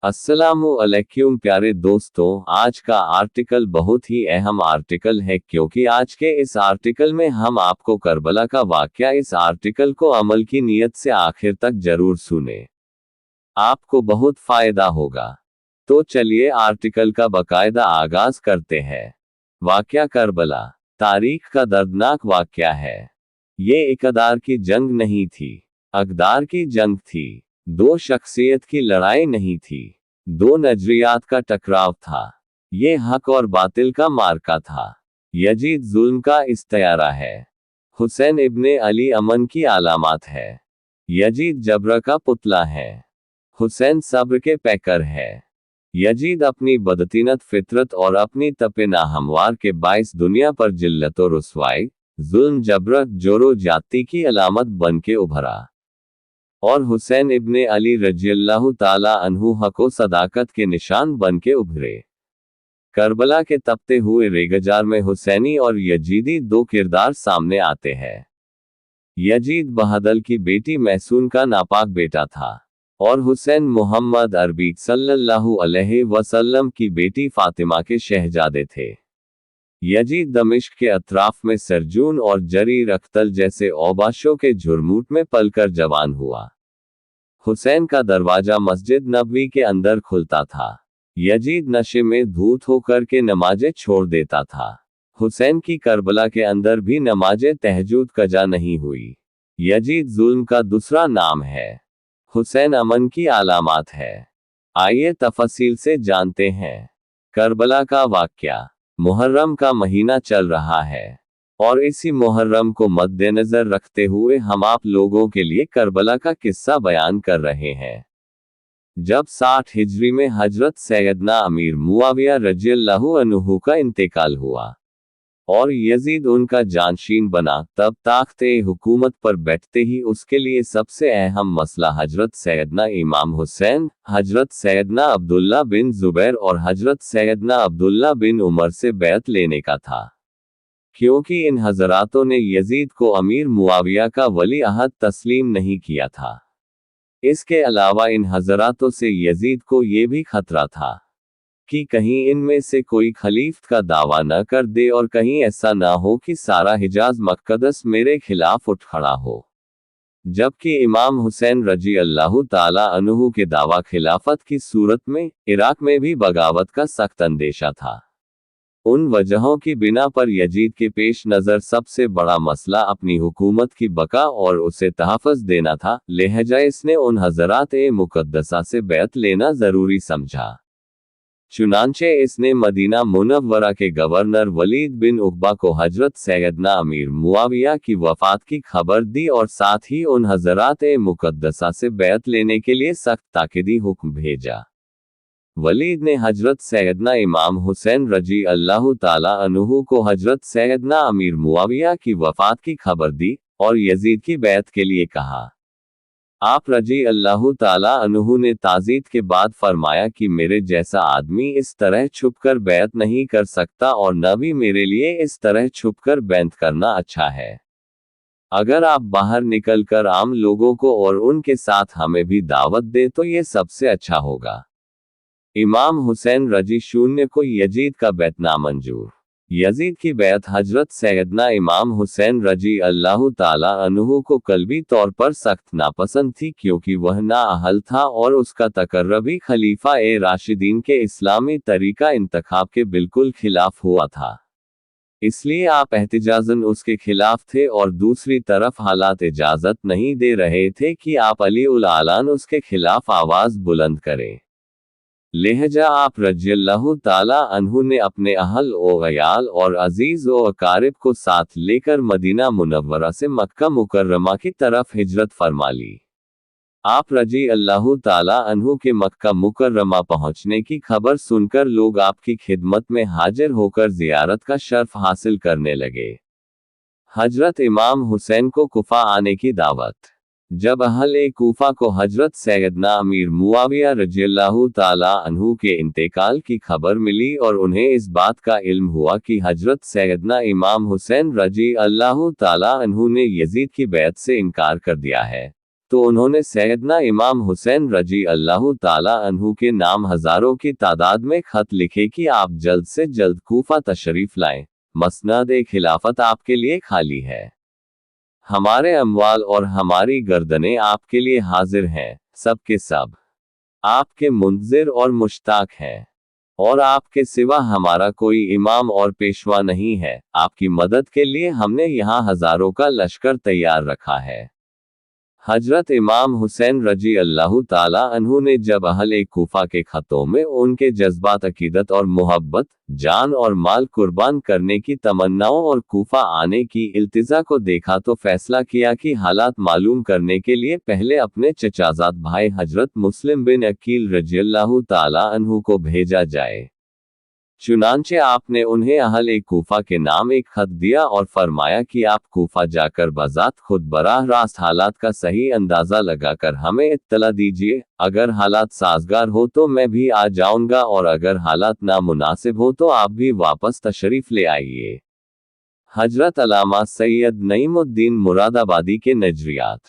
अस्सलामुअलैकुम प्यारे दोस्तों, आज का आर्टिकल बहुत ही अहम आर्टिकल है क्योंकि आज के इस आर्टिकल में हम आपको करबला का वाकया इस आर्टिकल को अमल की नीयत से आखिर तक जरूर सुने, आपको बहुत फायदा होगा। तो चलिए आर्टिकल का बाकायदा आगाज करते हैं। वाकया करबला तारीख का दर्दनाक वाकया है। ये इकदार की जंग नहीं थी, अकदार की जंग थी। दो शख्सियत की लड़ाई नहीं थी, दो नजरियात का टकराव था। ये हक और बातिल का मार्का था। यजीद जुल्म का इस्तियारा है, हुसैन इब्ने अली अमन की अलामत है। यजीद जबर का पुतला है, हुसैन सब्र के पैकर है। यजीद अपनी बदतीनत फितरत और अपनी तपना हमवार के बाइस दुनिया पर जिल्लत और रुसवाई, जुल्म जबर जोरो जाती की अलामत बन के उभरा, और हुसैन इब्ने अली रज़ियल्लाहु ताला अन्हु हक व सदाकत के निशान बन के उभरे। करबला के तपते हुए रेगजार में हुसैनी और यजीदी दो किरदार सामने आते हैं। यजीद बहदल की बेटी महसून का नापाक बेटा था, और हुसैन मोहम्मद अरबी सल्लल्लाहु अलैहि वसल्लम की बेटी फातिमा के शहजादे थे। यजीद दमिश्क के अतराफ में सरजून और जरीर अख्तल जैसे औबाशों के झुरमुट में पलकर जवान हुआ। हुसैन का दरवाजा मस्जिद नबवी के अंदर खुलता था। यजीद नशे में धूत होकर के नमाजें छोड़ देता था। हुसैन की करबला के अंदर भी नमाजें तहज्जुद कजा नहीं हुई। यजीद जुल्म का दूसरा नाम है, हुसैन अमन की अलामत है। आइए तफसील से जानते हैं। करबला का वाकया। मुहर्रम का महीना चल रहा है, और इसी मुहर्रम को मद्देनजर रखते हुए हम आप लोगों के लिए करबला का किस्सा बयान कर रहे हैं। जब 60 हिजरी में हजरत सैयदना अमीर मुआविया रज़ियल्लाहु अन्हु का इंतकाल हुआ और यजीद उनका जानशीन बना, तब ताख्ते हुकूमत पर बैठते ही उसके लिए सबसे अहम मसला हजरत सैयदना इमाम हुसैन, हजरत सैयदना अब्दुल्ला बिन जुबैर और हजरत सैयदना अब्दुल्ला बिन उमर से बैत लेने का था, क्योंकि इन हजरातों ने यजीद को अमीर मुआविया का वली अहद तस्लीम नहीं किया था। इसके अलावा इन हजरातों से यजीद को ये भी खतरा था कि कहीं इनमें से कोई खलीफत का दावा न कर दे और कहीं ऐसा ना हो कि सारा हिजाज मक़दस मेरे खिलाफ उठ खड़ा हो। जबकि इमाम हुसैन रज़ियल्लाहु ताला अन्हु के दावा खिलाफत की सूरत में इराक में भी बगावत का सख्त अंदेशा था। उन वजहों की बिना पर यजीद के पेश नज़र सबसे बड़ा मसला अपनी हुकूमत की बका और उसे तहफ़्फ़ुज़ देना था, लिहाजा इसने उन हज़रात-ए मुक़द्दसा से बैत लेना ज़रूरी समझा। चुनांचे इसने मदीना मुनव्वरा के गवर्नर वलीद बिन उक़बा को हजरत सैयदना अमीर मुआविया की वफ़ात की खबर दी और साथ ही उन हज़रात-ए मुक़द्दसा से बैत लेने के लिए सख्त ताकीदी हुक्म भेजा। वलीद ने हजरत सैयदना इमाम हुसैन रज़ियल्लाहु ताला अन्हु को हजरत सैयदना अमीर मुआविया की वफ़ात की खबर दी और यजीद की बैत के लिए कहा। आप रज़ियल्लाहु ताला अन्हु ने ताज़ीद के बाद फरमाया कि मेरे जैसा आदमी इस तरह छुपकर बैत नहीं कर सकता और न भी मेरे लिए इस तरह छुपकर बैत करना अच्छा है। अगर आप बाहर निकलकर आम लोगों को और उनके साथ हमें भी दावत दे तो ये सबसे अच्छा होगा। इमाम हुसैन रज़ी को यजीद का बैत नामंजूर। यजीद की बैत हजरत सैयदना इमाम हुसैन रज़ियल्लाहु ताला अन्हु को कल्बी तौर पर सख्त नापसंद थी, क्योंकि वह नाअहल था और उसका तकर्रबी खलीफा ए राशिदीन के इस्लामी तरीका इंतखाब के बिल्कुल खिलाफ हुआ था। इसलिए आप एहतिजाजन उसके खिलाफ थे और दूसरी तरफ हालात इजाज़त नहीं दे रहे थे कि आप अली उल आलान उसके खिलाफ आवाज़ बुलंद करें। लिहाजा आप रज़ियल्लाहु ताला अन्हु ने अपने अहल ओ अयाल और अजीज ओ अकारिब को साथ लेकर मदीना मुनव्वरा से मक्का मुकर्रमा की तरफ हिजरत फरमा ली। आप रज़ियल्लाहु ताला अन्हु के मक्का मुकर्रमा पहुंचने की खबर सुनकर लोग आपकी खिदमत में हाजिर होकर ज़ियारत का शर्फ हासिल करने लगे। हजरत इमाम हुसैन को कुफा आने की दावत। जब अहले कूफा को हजरत सैयदना अमीर मुआविया रज़ियल्लाहु ताला अन्हु के इंतकाल की खबर मिली और उन्हें इस बात का इल्म हुआ कि हजरत सैयदना इमाम हुसैन रज़ियल्लाहु ताला अन्हु ने यजीद की बैत से इनकार कर दिया है, तो उन्होंने सैयदना इमाम हुसैन रजी अल्लाह ताला अन्हु के नाम हजारों की तादाद में खत लिखे कि आप जल्द से जल्द कूफा तशरीफ लाएं, मसनद खिलाफत आपके लिए खाली है। हमारे अमवाल और हमारी गर्दनें आपके लिए हाजिर हैं, सब के सब आपके मुंतज़िर और मुश्ताक हैं, और आपके सिवा हमारा कोई इमाम और पेशवा नहीं है। आपकी मदद के लिए हमने यहाँ हजारों का लश्कर तैयार रखा है। हजरत इमाम हुसैन रजी अल्लाह ताला अन्हु ने जब अहले कूफा के खतों में उनके जज्बात अकीदत और मोहब्बत, जान और माल कुर्बान करने की तमन्नाओं और कूफा आने की इल्तिजा को देखा तो फैसला किया कि हालात मालूम करने के लिए पहले अपने चचाजाद भाई हजरत मुस्लिम बिन अकील रजी अल्लाह ताला अन्हु को भेजा जाए। चुनांचे आपने उन्हें अहले कूफा के नाम एक खत दिया और फरमाया कि आप कूफा जाकर बजात खुद बराह रास्त हालात का सही अंदाजा लगाकर हमें इत्तला दीजिए। अगर हालात साजगार हो तो मैं भी आ जाऊंगा, और अगर हालात नामुनासिब हो तो आप भी वापस तशरीफ ले आइए। हजरत अल्लामा सैयद नईमुद्दीन मुरादाबादी के नजरियात।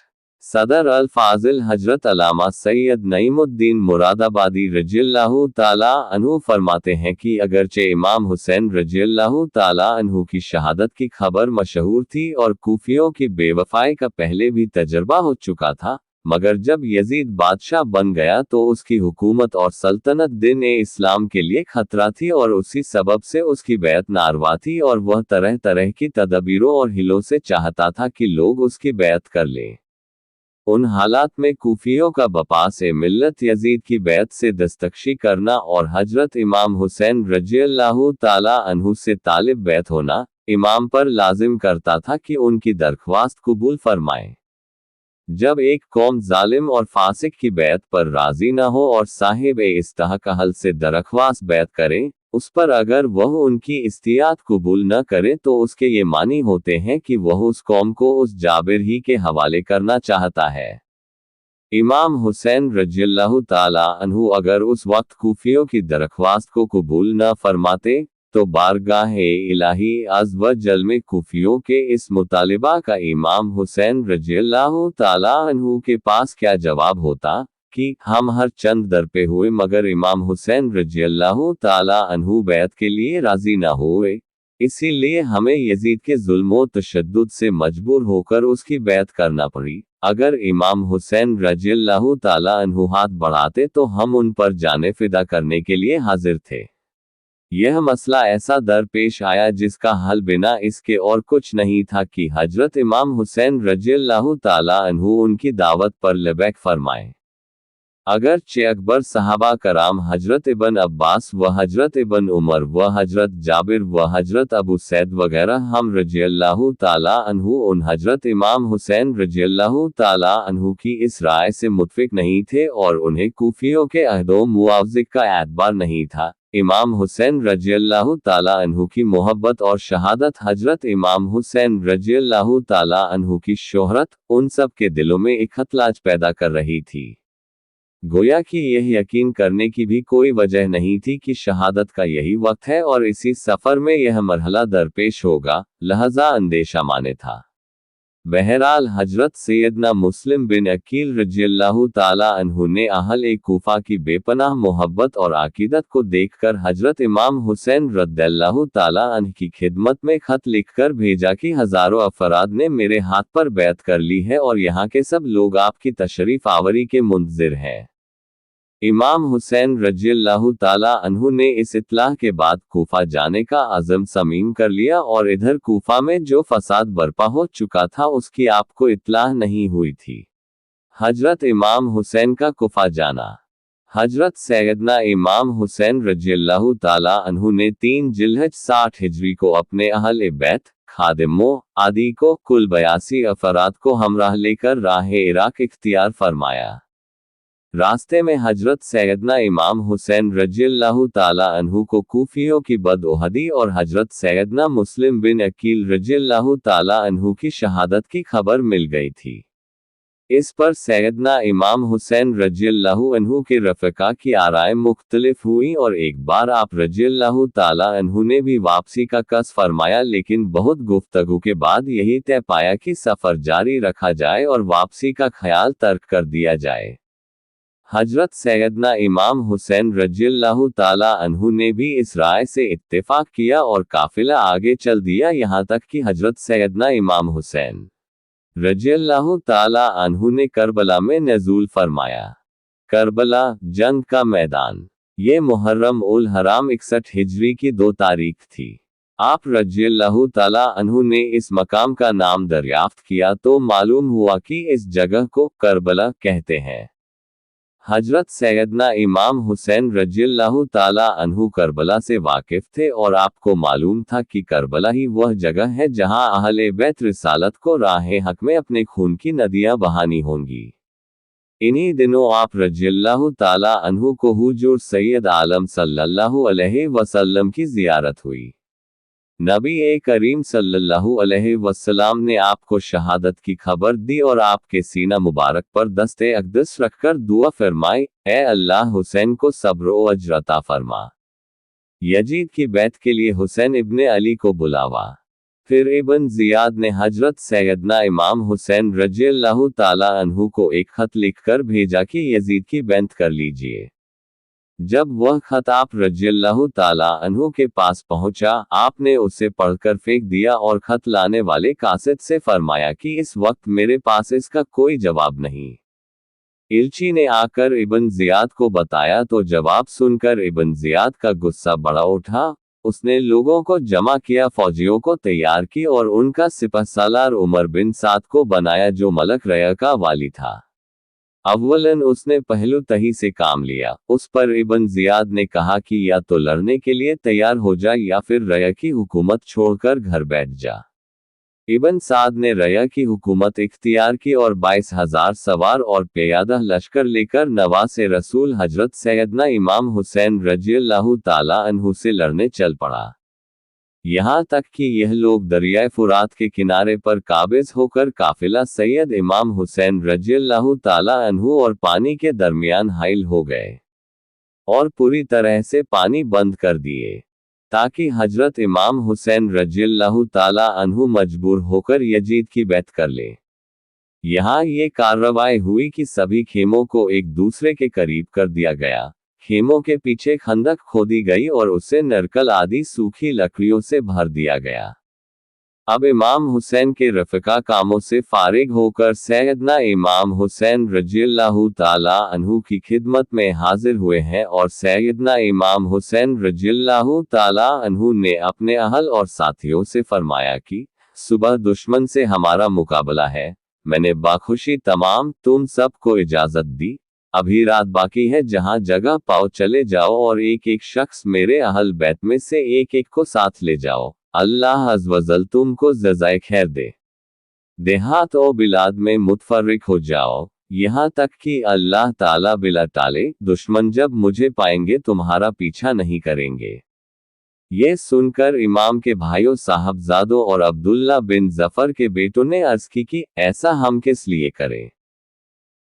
सदर अल फाजिल हजरत अल्लामा सैयद नईमुद्दीन मुरादाबादी रज़ियल्लाहु ताला अन्हु फरमाते हैं कि अगरचे इमाम हुसैन रज़ियल्लाहु ताला अन्हु की शहादत की खबर मशहूर थी और कूफियों की बेवफाई का पहले भी तजर्बा हो चुका था, मगर जब यजीद बादशाह बन गया तो उसकी हुकूमत और सल्तनत दिन इस्लाम के लिए खतरा थी, और उसी सबब से उसकी बैत नारवा थी, और वह तरह तरह की तदबीरों और हिलों से चाहता था कि लोग उसकी बैत कर लें। उन हालात में कूफियों का बपा से मिल्लत यजीद की बैत से दस्तकशी करना और हजरत इमाम हुसैन रज़ियल्लाहु ताला अन्हु से तालिब बैत होना इमाम पर लाजिम करता था कि उनकी दरख्वास्त कबूल फरमाएं। जब एक कौम जालिम और फासिक की बैत पर राजी न हो और साहिब इस्ताहक अहल से दरख्वास्त बैत करें, उस पर अगर वह उनकी इस्तियात कबूल न करे तो उसके ये मानी होते हैं कि वह उस कौम को उस जाबिर ही के हवाले करना चाहता है। इमाम हुसैन रज़ियल्लाहु ताला अन्हु अगर उस वक्त कूफियों की दरख्वास्त को कबूल न फरमाते तो बारगाह इलाही अज़ व जल में कूफियों के इस मुतालिबा का इमाम हुसैन रज़ियल्लाहु ताला अन्हु के पास क्या जवाब होता कि हम हर चंद दर पे हुए मगर इमाम हुसैन रज़ियल्लाहु ताला अन्हु बैत के लिए राजी न हुए, इसीलिए हमें यजीद के जुल्म व तशद्दुद से मजबूर होकर उसकी बैत करना पड़ी। अगर इमाम हुसैन रज़ियल्लाहु ताला अन्हु हाथ बढ़ाते तो हम उन पर जाने फिदा करने के लिए हाजिर थे। यह मसला ऐसा दरपेश आया जिसका हल बिना इसके और कुछ नहीं था कि हजरत इमाम हुसैन रज़ियल्लाहु ताला अन्हु उनकी दावत पर लबैक फरमाए। अगरचे अकबर सहाबा कराम हजरत इबन अब्बास व हजरत इबन उमर व हजरत जाबिर व हजरत अबू सैद वगैरह हम रज़ियल्लाहु ताला अन्हु उन हजरत इमाम हुसैन रज़ियल्लाहु ताला अन्हु की इस राय से मुत्फिक नहीं थे और उन्हें कूफियों के अहदो मुआवज़े का एतबार नहीं था। इमाम हुसैन रज़ियल्लाहु ताला अन्हु की मोहब्बत और शहादत हजरत इमाम हुसैन रज़ियल्लाहु ताला अन्हु की शोहरत उन सब के दिलों में इख्तलाज पैदा कर रही थी। गोया कि यह यकीन करने की भी कोई वजह नहीं थी कि शहादत का यही वक्त है और इसी सफ़र में यह मरहला दरपेश होगा, लहजा अंदेशा माने था। बहरहाल हजरत सैयदना मुस्लिम बिन अकील रज़ियल्लाहु ताला अन्हु ने अहले कूफा की बेपनाह मोहब्बत और अकीदत को देखकर हजरत इमाम हुसैन रज़ियल्लाहु ताला अन्हु की खिदमत में खत लिखकर भेजा कि हजारों अफराद ने मेरे हाथ पर बैत कर ली है और यहाँ के सब लोग आपकी तशरीफ आवरी के मुंतज़िर हैं। इमाम हुसैन रज़ियल्लाहु ताला अन्हु ने इस इत्लाह के बाद कूफा जाने का अज़म समीम कर लिया और इधर कूफा में जो फसाद बर्पा हो चुका था उसकी आपको इत्लाह नहीं हुई थी। हजरत इमाम हुसैन का कूफा जाना। हजरत सैयदना इमाम हुसैन रज़ियल्लाहु ताला अन्हु ने 3 जिलहज 60 हिजरी को अपने अहले बैत, खादिमों आदि को कुल 82 अफराद को हमराह लेकर राह इराक इख्तियार फरमाया। रास्ते में हजरत सैयदना इमाम हुसैन रज़ियल्लाहु ताला अन्हु को कूफियों की बदओहदी और हजरत सैयदना मुस्लिम बिन अकील रज़ियल्लाहु ताला अन्हु की शहादत की खबर मिल गई थी। इस पर सैयदना इमाम हुसैन रज़ियल्लाहु अन्हु के रफ़क़ा की आराएं मुख्तलिफ हुई और एक बार आप रज़ियल्लाहु ताला अन्हु ने भी वापसी का कसद फरमाया, लेकिन बहुत गुफ्तगू के बाद यही तय पाया कि सफ़र जारी रखा जाए और वापसी का ख्याल तर्क कर दिया जाए। हजरत सैयदना इमाम हुसैन रज़ियल्लाहु ताला अन्हु ने भी इस राय से इत्तेफाक किया और काफिला आगे चल दिया, यहाँ तक कि हजरत सैयदना इमाम हुसैन रज़ियल्लाहु ताला अन्हु ने करबला में नज़ूल फरमाया। करबला, जंग का मैदान। ये मुहर्रम उल हराम 61 हिजरी की 2 तारीख थी। आप रज़ियल्लाहु ताला अन्हु ने इस मकाम का नाम दरियाफ्त किया तो मालूम हुआ कि इस जगह को करबला कहते हैं। हजरत सैयदना इमाम हुसैन रज़ियल्लाहु ताला अन्हु करबला से वाकिफ थे और आपको मालूम था कि करबला ही वह जगह है जहां अहले बैत रिसालत को राहे हक में अपने खून की नदियां बहानी होंगी। इन्हीं दिनों आप रज़ियल्लाहु ताला अन्हु को हुजूर सैयद आलम सल्लल्लाहु अलैहि वसल्लम की ज़ियारत हुई। नबी करीम सल्लल्लाहु अलैहि वसल्लम ने आपको शहादत की खबर दी और आपके सीना मुबारक पर दस्ते अक़दस रखकर दुआ फरमाई, ए अल्लाह हुसैन को सब्र व अज्र अता फरमा। यजीद की बैत के लिए हुसैन इब्ने अली को बुलावा। फिर इब्न ज़ियाद ने हजरत सैयदना इमाम हुसैन रज़ियल्लाहु ताला अन्हु को एक खत लिखकर भेजा कि यजीद की बैत कर लीजिए। जब वह खत आप रज़ियल्लाहु ताला अन्हु के पास पहुंचा, आपने उसे पढ़कर फेंक दिया और खत लाने वाले कासिद से फरमाया कि इस वक्त मेरे पास इसका कोई जवाब नहीं। इल्ची ने आकर इब्न ज़ियाद को बताया तो जवाब सुनकर इब्न ज़ियाद का गुस्सा बढ़ा उठा। उसने लोगों को जमा किया, फौजियों को तैयार की और उनका सिपहसालार उमर बिन साद को बनाया जो मलक रया का वाली था। अव्वलन उसने पहलू तही से काम लिया। उस पर इब्न ज़ियाद ने कहा कि या तो लड़ने के लिए तैयार हो जा या फिर रया की हुकूमत छोड़कर घर बैठ जा। इब्न साद ने रया की हुकूमत इख्तियार की और 22,000 सवार और प्यादा लश्कर लेकर नवासे रसूल हजरत सैयदना इमाम हुसैन रज़ियल्लाहु ताला अन्हु से लड़ने चल पड़ा। यहाँ तक कि यह लोग दरियाए फुरात के किनारे पर काबिज होकर काफिला सैयद इमाम हुसैन रज़ियल्लाहु ताला अन्हु और पानी के दरमियान हाइल हो गए और पूरी तरह से पानी बंद कर दिए ताकि हजरत इमाम हुसैन रज़ियल्लाहु ताला अन्हु मजबूर होकर यजीद की बैत कर ले। यहाँ ये कार्रवाई हुई कि सभी खेमों को एक दूसरे के करीब कर दिया गया। खेमों के पीछे खंदक खोदी गई और उसे नरकल आदि सूखी लकड़ियों से भर दिया गया। अब इमाम हुसैन के रफ़क़ा कामों से फारिग होकर सैयदना इमाम हुसैन रज़ियल्लाहु ताला अन्हु की खिदमत में हाजिर हुए हैं और सैयदना इमाम हुसैन रज़ियल्लाहु ताला अन्हु ने अपने अहल और साथियों से फरमाया कि सुबह दुश्मन से हमारा मुकाबला है। मैंने बाखुशी तमाम तुम सब को इजाज़त दी। अभी रात बाकी है, जहां जगह पाओ चले जाओ और एक एक शख्स मेरे अहल बैत में से एक एक को साथ ले जाओ। अल्लाह अज़्ज़वजल तुमको जज़ाए खैर दे। देहात और बिलाद में मुतफर्रिक हो जाओ, यहाँ तक कि अल्लाह ताला बिला टाले दुश्मन जब मुझे पाएंगे तुम्हारा पीछा नहीं करेंगे। ये सुनकर इमाम के भाइयों साहबजादों और अब्दुल्ला बिन जफर के बेटों ने अर्ज की कि ऐसा हम किस लिए करें?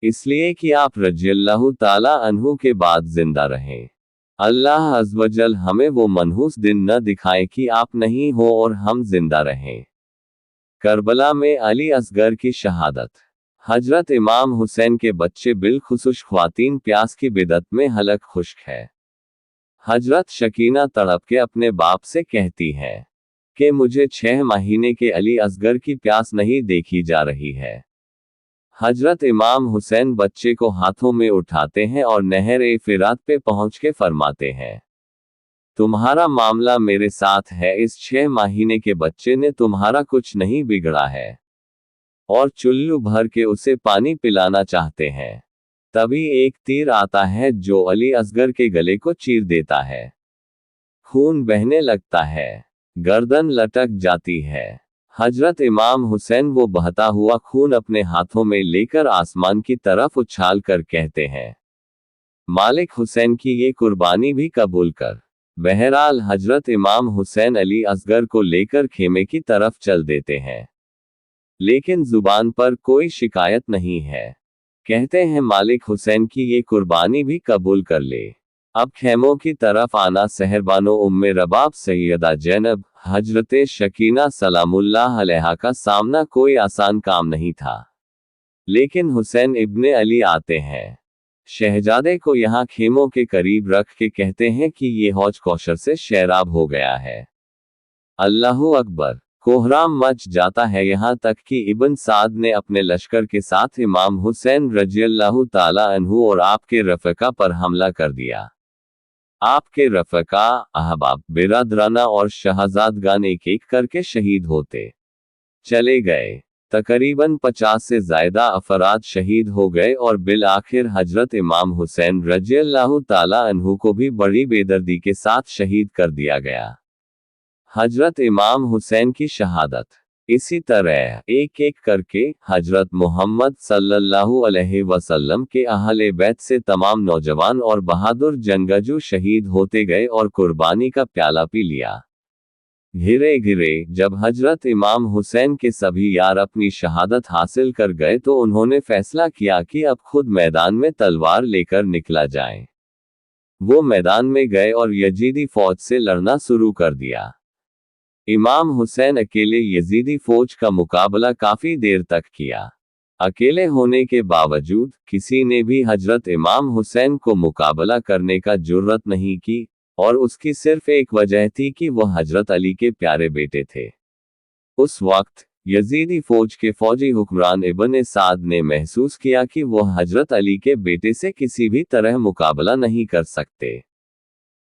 इसलिए कि आप रज़ियल्लाहु ताला अन्हु के बाद जिंदा रहें। अल्लाह अज़्ज़वजल हमें वो मनहूस दिन न दिखाए कि आप नहीं हो और हम जिंदा रहें। करबला में अली असगर की शहादत। हजरत इमाम हुसैन के बच्चे बिलखुसूस ख्वातीन प्यास की बिदत में हलक खुश्क है। हजरत शकीना तड़प के अपने बाप से कहती है कि मुझे 6 महीने के अली असगर की प्यास नहीं देखी जा रही है। हजरत इमाम हुसैन बच्चे को हाथों में उठाते हैं और नहर फिरात पे पहुंच के फरमाते हैं, तुम्हारा मामला मेरे साथ है। इस 6 महीने के बच्चे ने तुम्हारा कुछ नहीं बिगड़ा है और चुल्लू भर के उसे पानी पिलाना चाहते हैं। तभी एक तीर आता है जो अली असगर के गले को चीर देता है। खून बहने लगता है, गर्दन लटक जाती है। हजरत इमाम हुसैन वो बहता हुआ खून अपने हाथों में लेकर आसमान की तरफ उछाल कर कहते हैं, मालिक हुसैन की ये कुर्बानी भी कबूल कर। बहरहाल हजरत इमाम हुसैन अली असगर को लेकर खेमे की तरफ चल देते हैं, लेकिन जुबान पर कोई शिकायत नहीं है। कहते हैं मालिक हुसैन की ये कुर्बानी भी कबूल कर ले। अब खेमों की तरफ आना। सहरबानो उम्मे रबाब सैयदा जैनब हजरत शकीना सलामुल्लाह अलैहा का सामना कोई आसान काम नहीं था। लेकिन हुसैन इब्ने अली आते हैं। शहजादे को यहाँ खेमों के करीब रख के कहते हैं कि ये हौज कौशर से शैराब हो गया है। अल्लाहु अकबर। कोहराम मच जाता है, यहाँ तक कि इब्न साद ने अपने लश्कर के साथ इमाम हुसैन रजियल्लाहु ताला अन्हु और आपके रफ़का पर हमला कर दिया। आपके रफ़का, अहबाब, बिरादराना और शहजादगान एक एक करके शहीद होते चले गए। तकरीबन 50 से ज़्यादा अफराद शहीद हो गए और बिल आखिर हजरत इमाम हुसैन रजियल्लाहु ताला अन्हु को भी बड़ी बेदर्दी के साथ शहीद कर दिया गया। हजरत इमाम हुसैन की शहादत। इसी तरह एक एक करके हजरत मोहम्मद सल्लल्लाहु अलैहि वसल्लम के अहले बैत से तमाम नौजवान और बहादुर जंगजू शहीद होते गए और कुर्बानी का प्याला पी लिया। घिरे घिरे जब हजरत इमाम हुसैन के सभी यार अपनी शहादत हासिल कर गए तो उन्होंने फैसला किया कि अब खुद मैदान में तलवार लेकर निकला जाए। वो मैदान में गए और यजीदी फौज से लड़ना शुरू कर दिया। इमाम हुसैन अकेले यजीदी फौज का मुकाबला काफी देर तक किया। अकेले होने के बावजूद किसी ने भी हजरत इमाम हुसैन को मुकाबला करने का जुर्रत नहीं की, और उसकी सिर्फ एक वजह थी कि वह हजरत अली के प्यारे बेटे थे। उस वक्त यजीदी फौज के फौजी हुक्मरान इब्न साद ने महसूस किया कि वह हजरत अली के बेटे से किसी भी तरह मुकाबला नहीं कर सकते।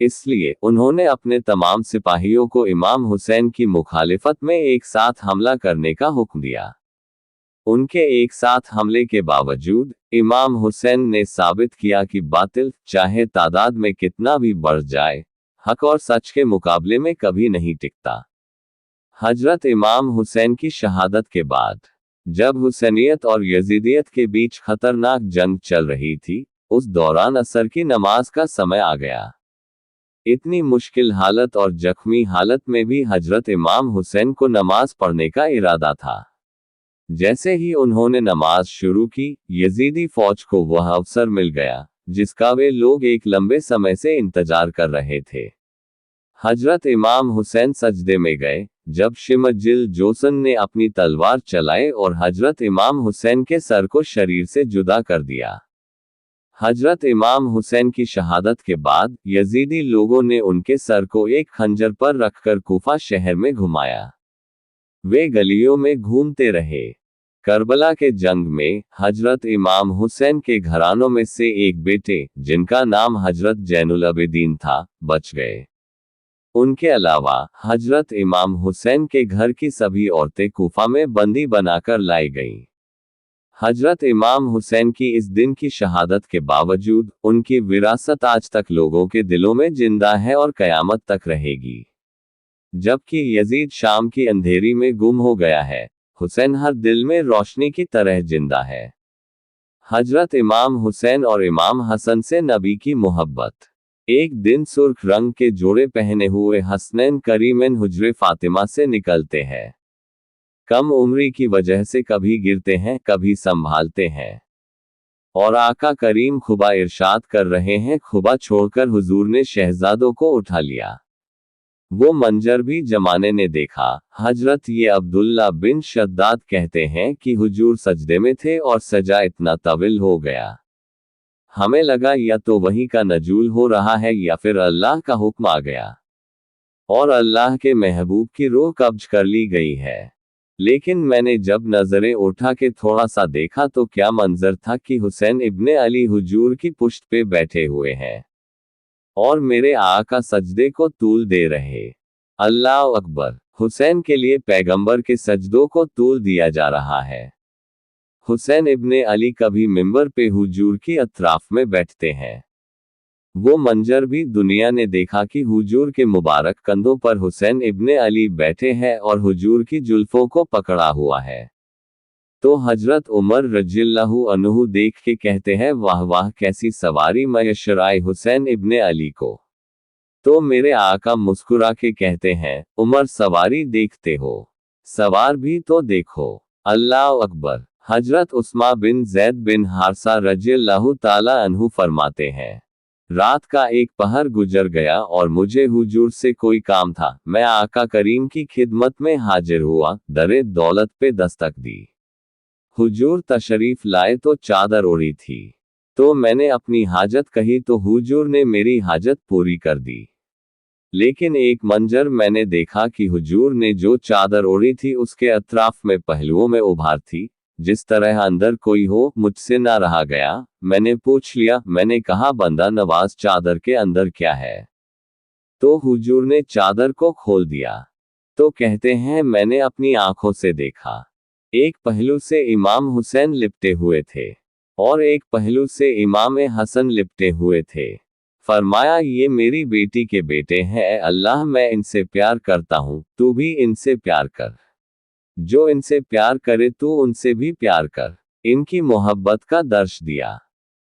इसलिए उन्होंने अपने तमाम सिपाहियों को इमाम हुसैन की मुखालिफत में एक साथ हमला करने का हुक्म दिया। उनके एक साथ हमले के बावजूद इमाम हुसैन ने साबित किया कि बातिल चाहे तादाद में कितना भी बढ़ जाए, हक और सच के मुकाबले में कभी नहीं टिकता। हजरत इमाम हुसैन की शहादत के बाद जब हुसैनियत और यजीदियत के बीच खतरनाक जंग चल रही थी, उस दौरान असर की नमाज का समय आ गया। इतनी मुश्किल हालत और जख्मी हालत में भी हजरत इमाम हुसैन को नमाज पढ़ने का इरादा था। जैसे ही उन्होंने नमाज शुरू की, यजीदी फौज को वह अवसर मिल गया जिसका वे लोग एक लंबे समय से इंतजार कर रहे थे। हजरत इमाम हुसैन सजदे में गए जब शिमजिल जोसन ने अपनी तलवार चलाई और हजरत इमाम हुसैन के सर को शरीर से जुदा कर दिया। हजरत इमाम हुसैन की शहादत के बाद यजीदी लोगों ने उनके सर को एक खंजर पर रखकर कूफा शहर में घुमाया। वे गलियों में घूमते रहे। करबला के जंग में हजरत इमाम हुसैन के घरानों में से एक बेटे, जिनका नाम हजरत जैनुल अबिदीन था, बच गए। उनके अलावा हजरत इमाम हुसैन के घर की सभी औरतें कूफा में बंदी बनाकर लाई गईं। हजरत इमाम हुसैन की इस दिन की शहादत के बावजूद उनकी विरासत आज तक लोगों के दिलों में जिंदा है और कयामत तक रहेगी। जबकि यजीद शाम की अंधेरी में गुम हो गया है, हुसैन हर दिल में रोशनी की तरह जिंदा है। हजरत इमाम हुसैन और इमाम हसन से नबी की मोहब्बत। एक दिन सुर्ख रंग के जोड़े पहने हुए हसनैन करीमैन हुजरे फातिमा से निकलते हैं। कम उम्री की वजह से कभी गिरते हैं, कभी संभालते हैं, और आका करीम खुबा इरशाद कर रहे हैं, खुबा छोड़कर हुजूर ने शहजादों को उठा लिया। वो मंजर भी जमाने ने देखा। हजरत ये अब्दुल्ला बिन शद्दाद कहते हैं कि हुजूर सजदे में थे और सजा इतना तविल हो गया, हमें लगा या तो वही का नजूल हो रहा है या फिर अल्लाह का हुक्म आ गया और अल्लाह के महबूब की रूह कब्ज कर ली गई है। लेकिन मैंने जब नजरें उठा के थोड़ा सा देखा तो क्या मंजर था कि हुसैन इब्ने अली हुजूर की पुश्त पे बैठे हुए हैं और मेरे आका सजदे को तूल दे रहे। अल्लाह अकबर। हुसैन के लिए पैगंबर के सजदों को तूल दिया जा रहा है। हुसैन इब्ने अली कभी मिंबर पे हुजूर की अतराफ में बैठते हैं। वो मंजर भी दुनिया ने देखा कि हुजूर के मुबारक कंधों पर हुसैन इब्ने अली बैठे हैं और हुजूर की जुल्फों को पकड़ा हुआ है। तो हजरत उमर रजियल्लाहु अन्हु देख के कहते हैं, वाह वाह कैसी सवारी मयशराए हुसैन इब्ने अली को। तो मेरे आका मुस्कुरा के कहते हैं, उमर सवारी देखते हो, सवार भी तो देखो। अल्लाह अकबर। हजरत उस्मा बिन जैद बिन हारसा रज़ियल्लाहु ताला अन्हु फरमाते हैं, रात का एक पहर गुजर गया और मुझे हुजूर से कोई काम था। मैं आका करीम की खिदमत में हाजिर हुआ, दरे दौलत पे दस्तक दी। हुजूर तशरीफ लाए तो चादर ओढ़ी थी, तो मैंने अपनी हाजत कही तो हुजूर ने मेरी हाजत पूरी कर दी। लेकिन एक मंजर मैंने देखा कि हुजूर ने जो चादर ओढ़ी थी उसके अतराफ में पहलुओं में उभार थी, जिस तरह अंदर कोई हो, मुझसे ना रहा गया। मैंने पूछ लिया, मैंने कहा बंदा नवाज चादर के अंदर क्या है? तो हुजूर ने चादर को खोल दिया। तो कहते हैं मैंने अपनी आंखों से देखा, एक पहलू से इमाम हुसैन लिपटे हुए थे और एक पहलू से इमाम हसन लिपटे हुए थे। फरमाया ये मेरी बेटी के बेटे हैं, अल्लाह मैं इनसे प्यार करता हूँ, तू भी इनसे प्यार कर। जो इनसे प्यार करे तू उनसे भी प्यार कर। इनकी मोहब्बत का दर्श दिया,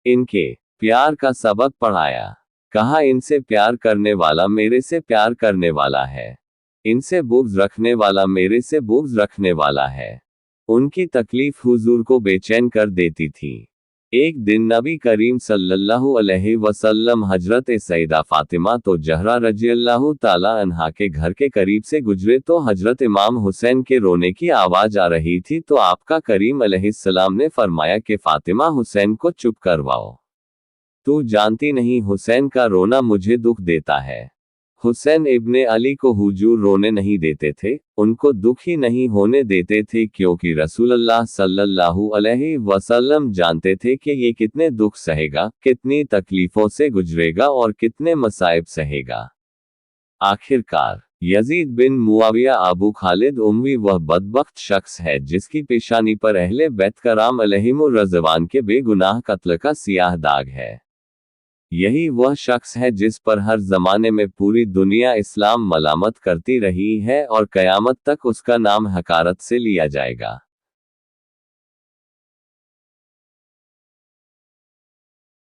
इनके प्यार का सबक पढ़ाया। कहा इनसे प्यार करने वाला मेरे से प्यार करने वाला है, इनसे बुग़्ज़ रखने वाला मेरे से बुग़्ज़ रखने वाला है। उनकी तकलीफ हुजूर को बेचैन कर देती थी। एक दिन नबी करीम सल्लल्लाहु अलैहि वसल्लम हजरत सईदा फातिमा तो जहरा रज़ियल्लाहु ताला अन्हा के घर के करीब से गुजरे तो हजरत इमाम हुसैन के रोने की आवाज आ रही थी। तो आपका करीम अलैहिस्सलाम ने फरमाया कि फातिमा हुसैन को चुप करवाओ, तू जानती नहीं हुसैन का रोना मुझे दुख देता है। हुसैन इब्ने अली को हुजूर रोने नहीं देते थे, उनको दुख ही नहीं होने देते थे, क्योंकि रसूलुल्लाह सल्लल्लाहु अलैहि वसल्लम जानते थे कि ये कितने दुख सहेगा, कितनी तकलीफों से गुजरेगा और कितने मसाइब सहेगा। आखिरकार यजीद बिन मुआविया अबू खालिद उम्वी वह बदबख्त शख्स है जिसकी पेशानी पर अहले बैत कराम अलैहिमुर रज़वान के बेगुनाह कत्ल का सियाह दाग है। यही वह शख्स है जिस पर हर जमाने में पूरी दुनिया इस्लाम मलामत करती रही है और कयामत तक उसका नाम हकारत से लिया जाएगा।